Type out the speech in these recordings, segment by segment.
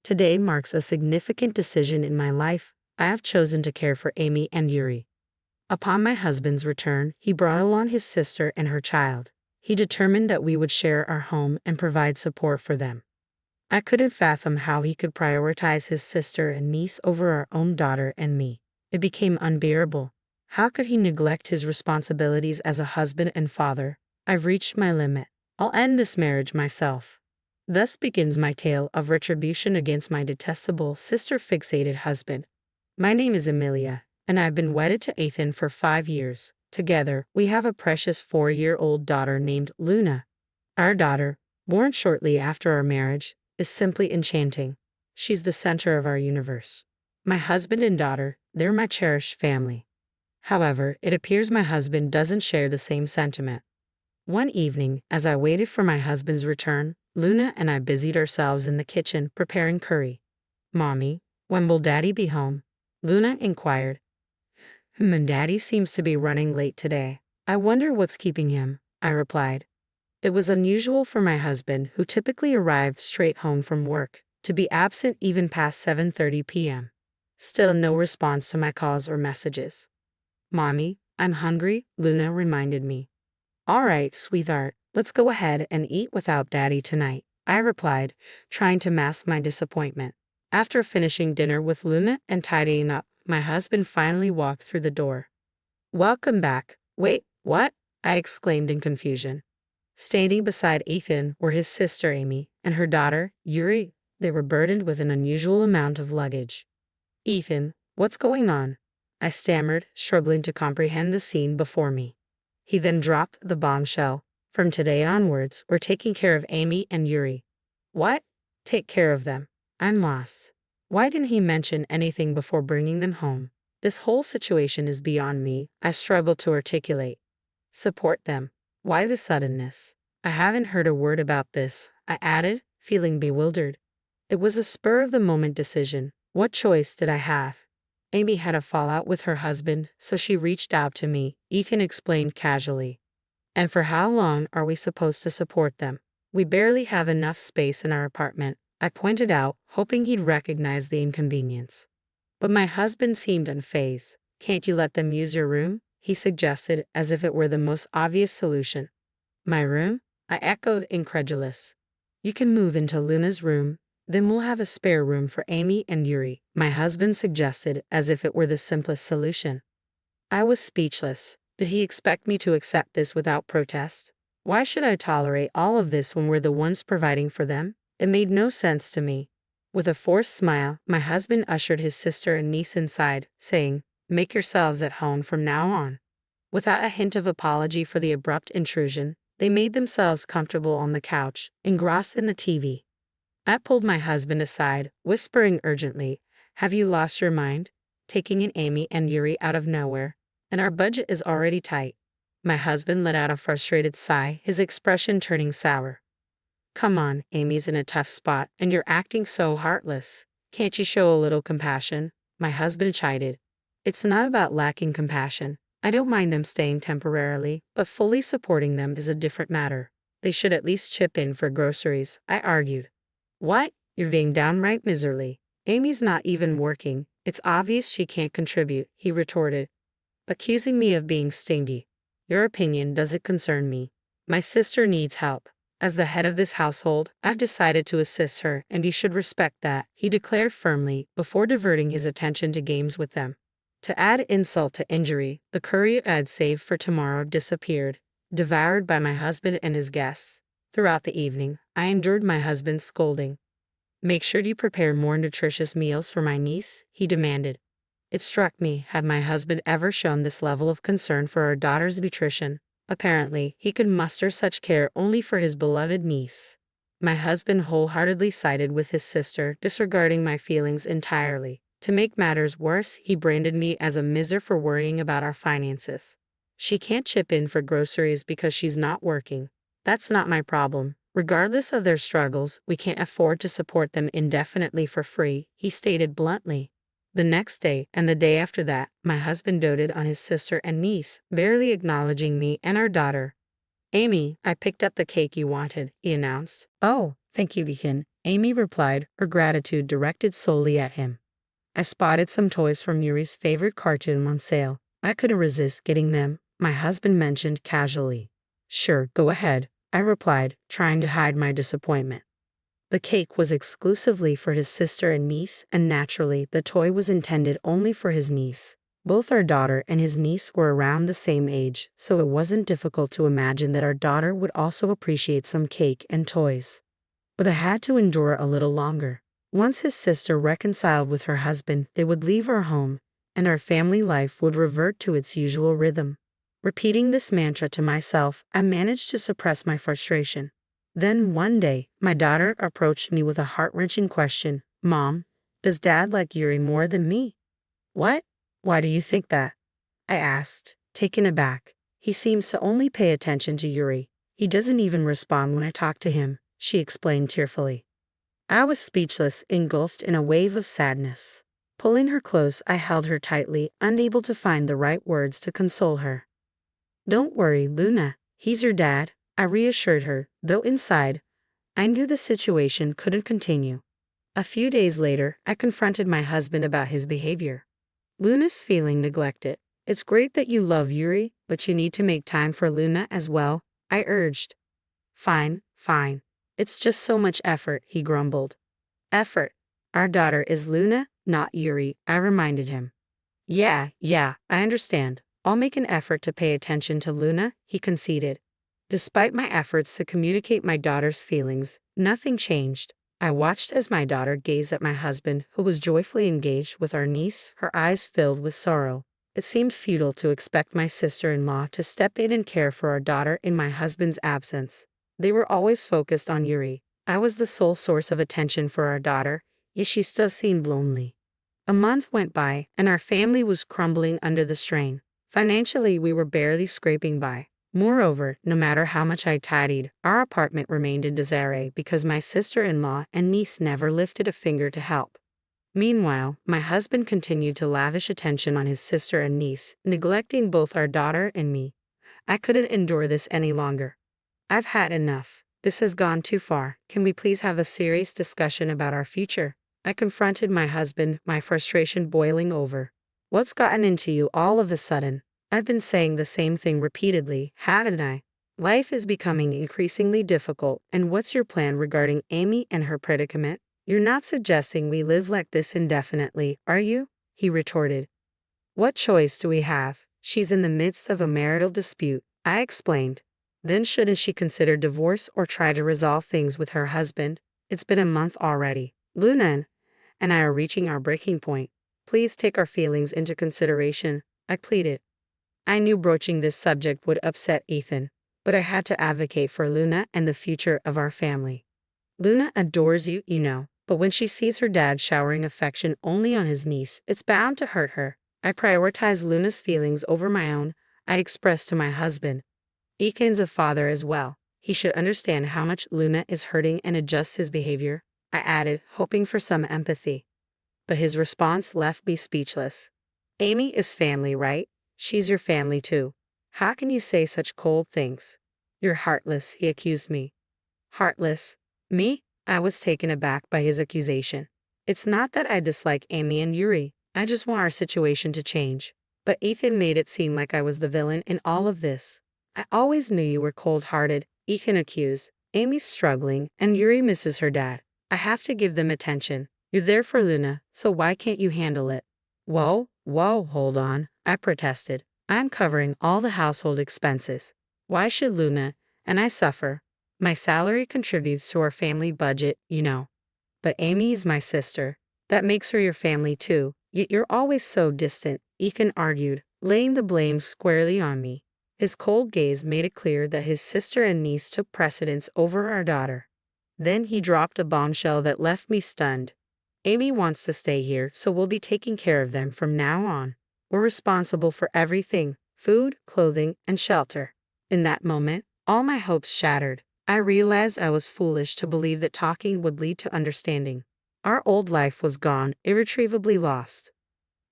Today marks a significant decision in my life. I have chosen to care for Amy and Yuri. Upon my husband's return, he brought along his sister and her child. He determined that we would share our home and provide support for them. I couldn't fathom how he could prioritize his sister and niece over our own daughter and me. It became unbearable. How could he neglect his responsibilities as a husband and father? I've reached my limit. I'll end this marriage myself. Thus begins my tale of retribution against my detestable, sister-fixated husband. My name is Amelia, and I've been wedded to Ethan for 5 years. Together, we have a precious 4-year-old daughter named Luna. Our daughter, born shortly after our marriage, is simply enchanting. She's the center of our universe. My husband and daughter, they're my cherished family. However, it appears my husband doesn't share the same sentiment. One evening, as I waited for my husband's return, Luna and I busied ourselves in the kitchen preparing curry. "Mommy, when will Daddy be home?" Luna inquired. And Daddy seems to be running late today. I wonder what's keeping him," I replied. It was unusual for my husband, who typically arrived straight home from work, to be absent even past 7:30 p.m. Still no response to my calls or messages. "Mommy, I'm hungry," Luna reminded me. "All right, sweetheart, let's go ahead and eat without Daddy tonight," I replied, trying to mask my disappointment. After finishing dinner with Luna and tidying up, my husband finally walked through the door. "Welcome back." "Wait, what?" I exclaimed in confusion. Standing beside Ethan were his sister Amy and her daughter, Yuri. They were burdened with an unusual amount of luggage. "Ethan, what's going on?" I stammered, struggling to comprehend the scene before me. He then dropped the bombshell. "From today onwards, we're taking care of Amy and Yuri." "What? Take care of them?" I'm lost. Why didn't he mention anything before bringing them home? This whole situation is beyond me, I struggled to articulate. "Support them. Why the suddenness?" "I haven't heard a word about this," I added, feeling bewildered. It was a spur-of-the-moment decision. What choice did I have? Amy had a fallout with her husband, so she reached out to me, Ethan explained casually. "And for how long are we supposed to support them? We barely have enough space in our apartment," I pointed out, hoping he'd recognize the inconvenience. But my husband seemed unfazed. "Can't you let them use your room?" he suggested, as if it were the most obvious solution. "My room?" I echoed, incredulous. "You can move into Luna's room, then we'll have a spare room for Amy and Yuri," my husband suggested, as if it were the simplest solution. I was speechless. Did he expect me to accept this without protest? Why should I tolerate all of this when we're the ones providing for them? It made no sense to me. With a forced smile, my husband ushered his sister and niece inside, saying, "Make yourselves at home from now on." Without a hint of apology for the abrupt intrusion, they made themselves comfortable on the couch, engrossed in the TV. I pulled my husband aside, whispering urgently, "Have you lost your mind? Taking in Amy and Yuri out of nowhere, and our budget is already tight." My husband let out a frustrated sigh, his expression turning sour. "Come on, Amy's in a tough spot, and you're acting so heartless. Can't you show a little compassion?" My husband chided. "It's not about lacking compassion. I don't mind them staying temporarily, but fully supporting them is a different matter. They should at least chip in for groceries," I argued. "What? You're being downright miserly. Amy's not even working. It's obvious she can't contribute," he retorted, accusing me of being stingy. "Your opinion doesn't concern me. My sister needs help. As the head of this household, I've decided to assist her, and you should respect that," he declared firmly, before diverting his attention to games with them. To add insult to injury, the curry I'd saved for tomorrow disappeared, devoured by my husband and his guests. Throughout the evening, I endured my husband's scolding. "Make sure you prepare more nutritious meals for my niece," he demanded. It struck me, had my husband ever shown this level of concern for our daughter's nutrition? Apparently, he could muster such care only for his beloved niece. My husband wholeheartedly sided with his sister, disregarding my feelings entirely. To make matters worse, he branded me as a miser for worrying about our finances. "She can't chip in for groceries because she's not working. That's not my problem. Regardless of their struggles, we can't afford to support them indefinitely for free," he stated bluntly. The next day, and the day after that, my husband doted on his sister and niece, barely acknowledging me and our daughter. "Amy, I picked up the cake you wanted," he announced. "Oh, Thank you, Ethan, Amy replied, her gratitude directed solely at him. I spotted some toys from Yuri's favorite cartoon on sale. I couldn't resist getting them, my husband mentioned casually. Sure, go ahead, I replied, trying to hide my disappointment. The cake was exclusively for his sister and niece, and naturally, the toy was intended only for his niece. Both our daughter and his niece were around the same age, so it wasn't difficult to imagine that our daughter would also appreciate some cake and toys. But I had to endure a little longer. Once his sister reconciled with her husband, they would leave our home, and our family life would revert to its usual rhythm. Repeating this mantra to myself, I managed to suppress my frustration. Then one day, my daughter approached me with a heart-wrenching question. Mom, does Dad like Yuri more than me? What? Why do you think that? I asked, taken aback. He seems to only pay attention to Yuri. He doesn't even respond when I talk to him, she explained tearfully. I was speechless, engulfed in a wave of sadness. Pulling her close, I held her tightly, unable to find the right words to console her. Don't worry, Luna. He's your dad, I reassured her, though inside, I knew the situation couldn't continue. A few days later, I confronted my husband about his behavior. Luna's feeling neglected. It's great that you love Yuri, but you need to make time for Luna as well, I urged. Fine, fine. It's just so much effort, he grumbled. Effort. Our daughter is Luna, not Yuri, I reminded him. Yeah, I understand. I'll make an effort to pay attention to Luna, he conceded. Despite my efforts to communicate my daughter's feelings, nothing changed. I watched as my daughter gazed at my husband, who was joyfully engaged with our niece, her eyes filled with sorrow. It seemed futile to expect my sister-in-law to step in and care for our daughter in my husband's absence. They were always focused on Yuri. I was the sole source of attention for our daughter, yet she still seemed lonely. A month went by, and our family was crumbling under the strain. Financially, we were barely scraping by. Moreover, no matter how much I tidied, our apartment remained in disarray because my sister-in-law and niece never lifted a finger to help. Meanwhile, my husband continued to lavish attention on his sister and niece, neglecting both our daughter and me. I couldn't endure this any longer. I've had enough. This has gone too far. Can we please have a serious discussion about our future? I confronted my husband, my frustration boiling over. What's gotten into you all of a sudden? I've been saying the same thing repeatedly, haven't I? Life is becoming increasingly difficult, and what's your plan regarding Amy and her predicament? You're not suggesting we live like this indefinitely, are you? He retorted. What choice do we have? She's in the midst of a marital dispute, I explained. Then shouldn't she consider divorce or try to resolve things with her husband? It's been a month already. Luna and I are reaching our breaking point. Please take our feelings into consideration, I pleaded. I knew broaching this subject would upset Ethan, but I had to advocate for Luna and the future of our family. Luna adores you, you know, but when she sees her dad showering affection only on his niece, it's bound to hurt her. I prioritize Luna's feelings over my own, I expressed to my husband. Ethan's a father as well. He should understand how much Luna is hurting and adjust his behavior, I added, hoping for some empathy. But his response left me speechless. Amy is family, right? She's your family too. How can you say such cold things? You're heartless, he accused me. Heartless? Me? I was taken aback by his accusation. It's not that I dislike Amy and Yuri. I just want our situation to change. But Ethan made it seem like I was the villain in all of this. I always knew you were cold-hearted, Ethan accused. Amy's struggling, and Yuri misses her dad. I have to give them attention. You're there for Luna, so why can't you handle it? Whoa, hold on, I protested. I'm covering all the household expenses. Why should Luna and I suffer? My salary contributes to our family budget, you know. But Amy is my sister. That makes her your family too. Yet you're always so distant, Ethan argued, laying the blame squarely on me. His cold gaze made it clear that his sister and niece took precedence over our daughter. Then he dropped a bombshell that left me stunned. Amy wants to stay here, so we'll be taking care of them from now on. We're responsible for everything: food, clothing, and shelter. In that moment, all my hopes shattered. I realized I was foolish to believe that talking would lead to understanding. Our old life was gone, irretrievably lost.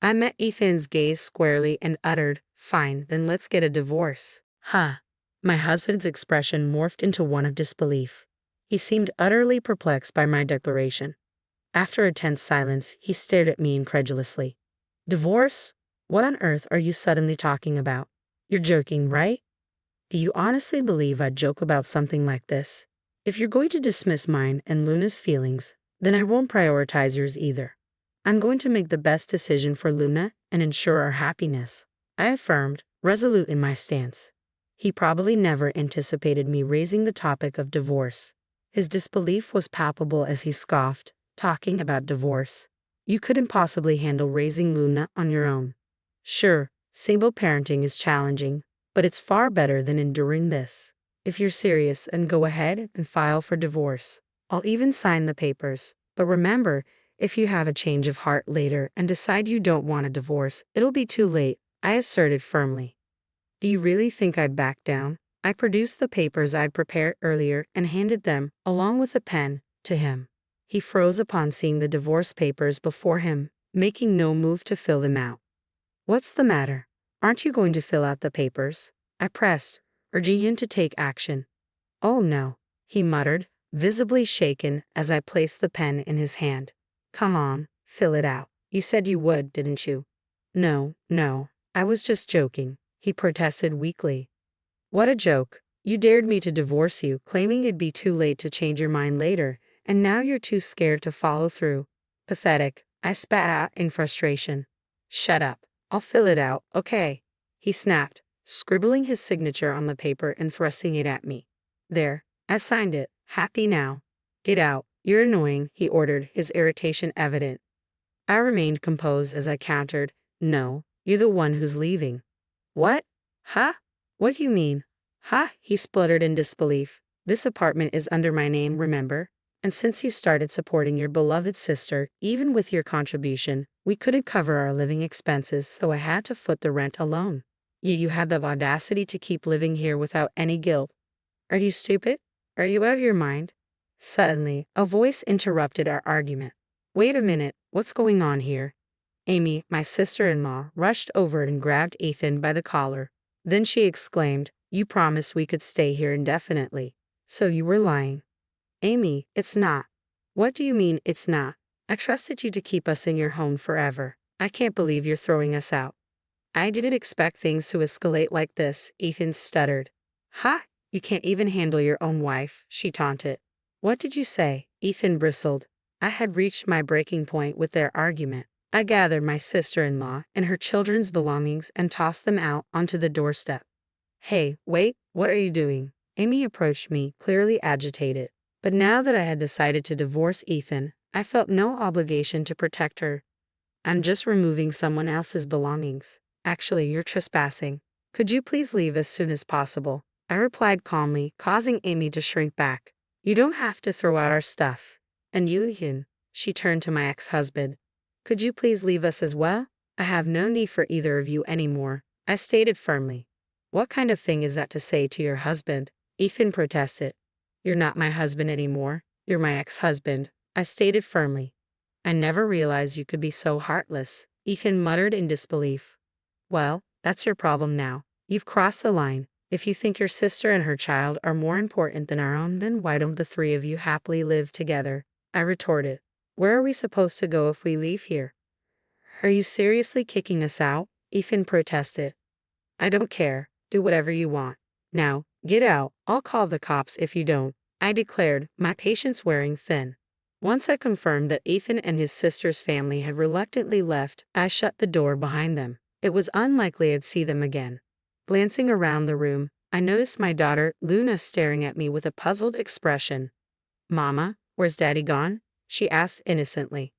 I met Ethan's gaze squarely and uttered, "Fine, then let's get a divorce." My husband's expression morphed into one of disbelief. He seemed utterly perplexed by my declaration. After a tense silence, he stared at me incredulously. Divorce? What on earth are you suddenly talking about? You're joking, right? Do you honestly believe I'd joke about something like this? If you're going to dismiss mine and Luna's feelings, then I won't prioritize yours either. I'm going to make the best decision for Luna and ensure our happiness, I affirmed, resolute in my stance. He probably never anticipated me raising the topic of divorce. His disbelief was palpable as he scoffed, talking about divorce. You couldn't possibly handle raising Luna on your own. Sure, single parenting is challenging, but it's far better than enduring this. If you're serious, then go ahead and file for divorce. I'll even sign the papers. But remember, if you have a change of heart later and decide you don't want a divorce, it'll be too late, I asserted firmly. Do you really think I'd back down? I produced the papers I'd prepared earlier and handed them, along with a pen, to him. He froze upon seeing the divorce papers before him, making no move to fill them out. What's the matter? Aren't you going to fill out the papers? I pressed, urging him to take action. Oh no, he muttered, visibly shaken as I placed the pen in his hand. Come on, fill it out. You said you would, didn't you? No, I was just joking, he protested weakly. What a joke. You dared me to divorce you, claiming it'd be too late to change your mind later, and now you're too scared to follow through. Pathetic, I spat out in frustration. Shut up. I'll fill it out, okay? He snapped, scribbling his signature on the paper and thrusting it at me. There, I signed it. Happy now. Get out. You're annoying, he ordered, his irritation evident. I remained composed as I countered, No, you're the one who's leaving. What? Huh? What do you mean? Huh? He spluttered in disbelief. This apartment is under my name, remember? And since you started supporting your beloved sister, even with your contribution, we couldn't cover our living expenses, so I had to foot the rent alone. Yet you had the audacity to keep living here without any guilt. Are you stupid? Are you out of your mind? Suddenly, a voice interrupted our argument. Wait a minute, what's going on here? Amy, my sister-in-law, rushed over and grabbed Ethan by the collar. Then she exclaimed, You promised we could stay here indefinitely. So you were lying. Amy, it's not. What do you mean, it's not? I trusted you to keep us in your home forever. I can't believe you're throwing us out. I didn't expect things to escalate like this, Ethan stuttered. Ha! You can't even handle your own wife, she taunted. What did you say? Ethan bristled. I had reached my breaking point with their argument. I gathered my sister-in-law and her children's belongings and tossed them out onto the doorstep. Hey, wait, what are you doing? Amy approached me, clearly agitated. But now that I had decided to divorce Ethan, I felt no obligation to protect her. I'm just removing someone else's belongings. Actually, you're trespassing. Could you please leave as soon as possible? I replied calmly, causing Amy to shrink back. You don't have to throw out our stuff. And you, Ethan, she turned to my ex-husband. Could you please leave us as well? I have no need for either of you anymore, I stated firmly. What kind of thing is that to say to your husband? Ethan protested. You're not my husband anymore. You're my ex-husband, I stated firmly. I never realized you could be so heartless, Ethan muttered in disbelief. Well, that's your problem now. You've crossed the line. If you think your sister and her child are more important than our own, then why don't the three of you happily live together? I retorted. Where are we supposed to go if we leave here? Are you seriously kicking us out? Ethan protested. I don't care. Do whatever you want. Now, get out. I'll call the cops if you don't, I declared, my patience wearing thin. Once I confirmed that Ethan and his sister's family had reluctantly left, I shut the door behind them. It was unlikely I'd see them again. Glancing around the room, I noticed my daughter, Luna, staring at me with a puzzled expression. Mama, where's Daddy gone? She asked innocently.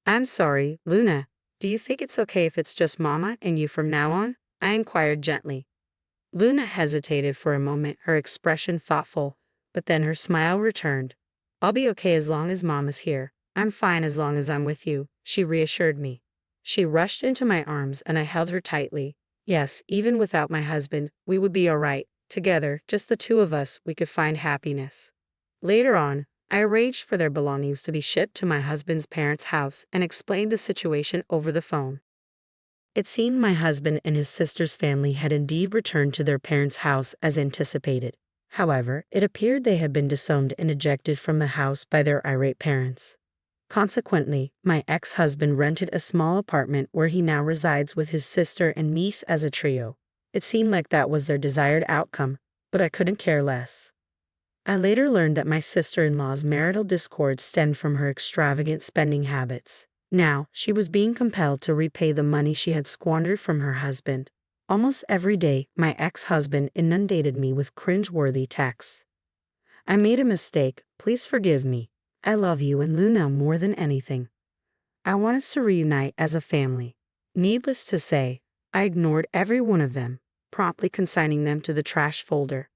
I'm sorry, Luna. Do you think it's okay if it's just Mama and you from now on? I inquired gently. Luna hesitated for a moment, her expression thoughtful, but then her smile returned. I'll be okay as long as Mama's here. I'm fine as long as I'm with you, she reassured me. She rushed into my arms and I held her tightly. Yes, even without my husband, we would be all right. Together, just the two of us, we could find happiness. Later on, I arranged for their belongings to be shipped to my husband's parents' house and explained the situation over the phone. It seemed my husband and his sister's family had indeed returned to their parents' house as anticipated. However, it appeared they had been disowned and ejected from the house by their irate parents. Consequently, my ex-husband rented a small apartment where he now resides with his sister and niece as a trio. It seemed like that was their desired outcome, but I couldn't care less. I later learned that my sister-in-law's marital discord stemmed from her extravagant spending habits. Now, she was being compelled to repay the money she had squandered from her husband. Almost every day, my ex-husband inundated me with cringe-worthy texts. "I made a mistake, please forgive me. I love you and Luna more than anything. I want us to reunite as a family." Needless to say, I ignored every one of them, promptly consigning them to the trash folder.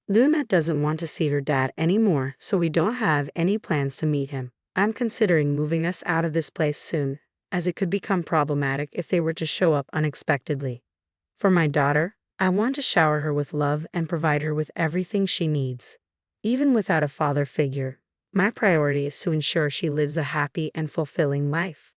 Luna doesn't want to see her dad anymore, so we don't have any plans to meet him. I'm considering moving us out of this place soon, as it could become problematic if they were to show up unexpectedly. For my daughter, I want to shower her with love and provide her with everything she needs. Even without a father figure, my priority is to ensure she lives a happy and fulfilling life.